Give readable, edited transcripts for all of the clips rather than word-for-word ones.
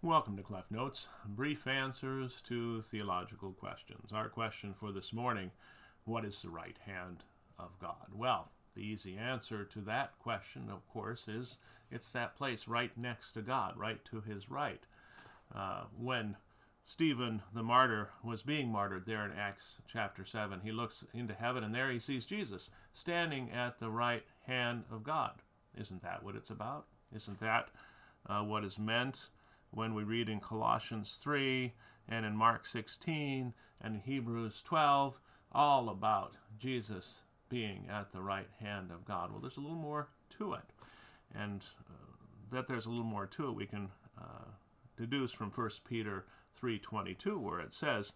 Welcome to CLEF Notes, brief answers to theological questions. Our question for this morning, what is the right hand of God? Well, the easy answer to that question, of course, is it's that place right next to God, right to his right. When Stephen the martyr was being martyred there in Acts chapter 7, he looks into heaven and there he sees Jesus standing at the right hand of God. Isn't that what it's about? Isn't that what is meant when we read in Colossians 3 and in Mark 16 and Hebrews 12, all about Jesus being at the right hand of God? Well, there's a little more to it. And that there's a little more to it we can deduce from 1 Peter 3:22, where it says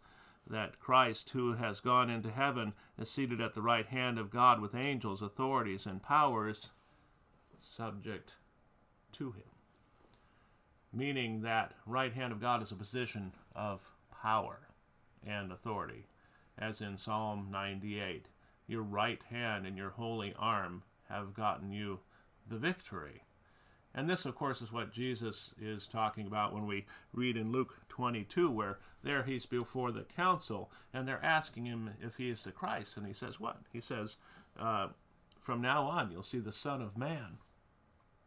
that Christ, who has gone into heaven, is seated at the right hand of God with angels, authorities, and powers subject to him. Meaning that right hand of God is a position of power and authority. As in Psalm 98, your right hand and your holy arm have gotten you the victory. And this, of course, is what Jesus is talking about when we read in Luke 22, where there he's before the council, and they're asking him if he is the Christ. And he says what? He says, from now on, you'll see the Son of Man,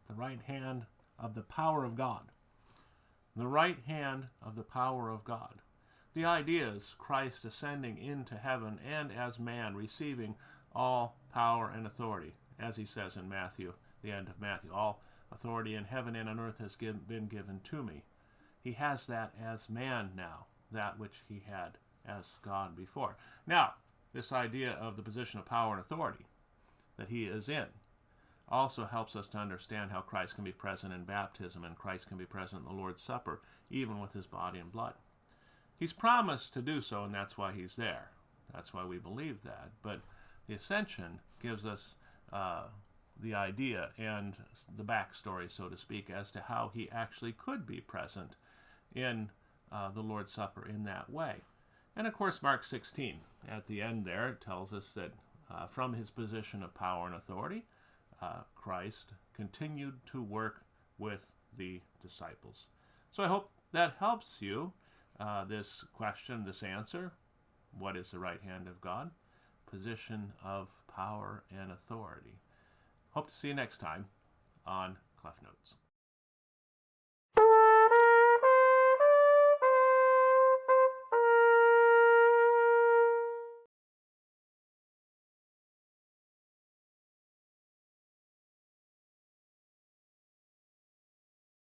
the right hand of the power of God. The right hand of the power of God. The idea is Christ ascending into heaven and as man receiving all power and authority. As he says in Matthew, the end of Matthew, all authority in heaven and on earth has been given to me. He has that as man now, that which he had as God before. Now, this idea of the position of power and authority that he is in also helps us to understand how Christ can be present in baptism and Christ can be present in the Lord's Supper, even with his body and blood. He's promised to do so, and that's why he's there. That's why we believe that. But the ascension gives us the idea and the backstory, so to speak, as to how he actually could be present in the Lord's Supper in that way. And of course, Mark 16, at the end there, tells us that from his position of power and authority, Christ continued to work with the disciples. So I hope that helps you, this question, this answer. What is the right hand of God? Position of power and authority. Hope to see you next time on CLEF Notes.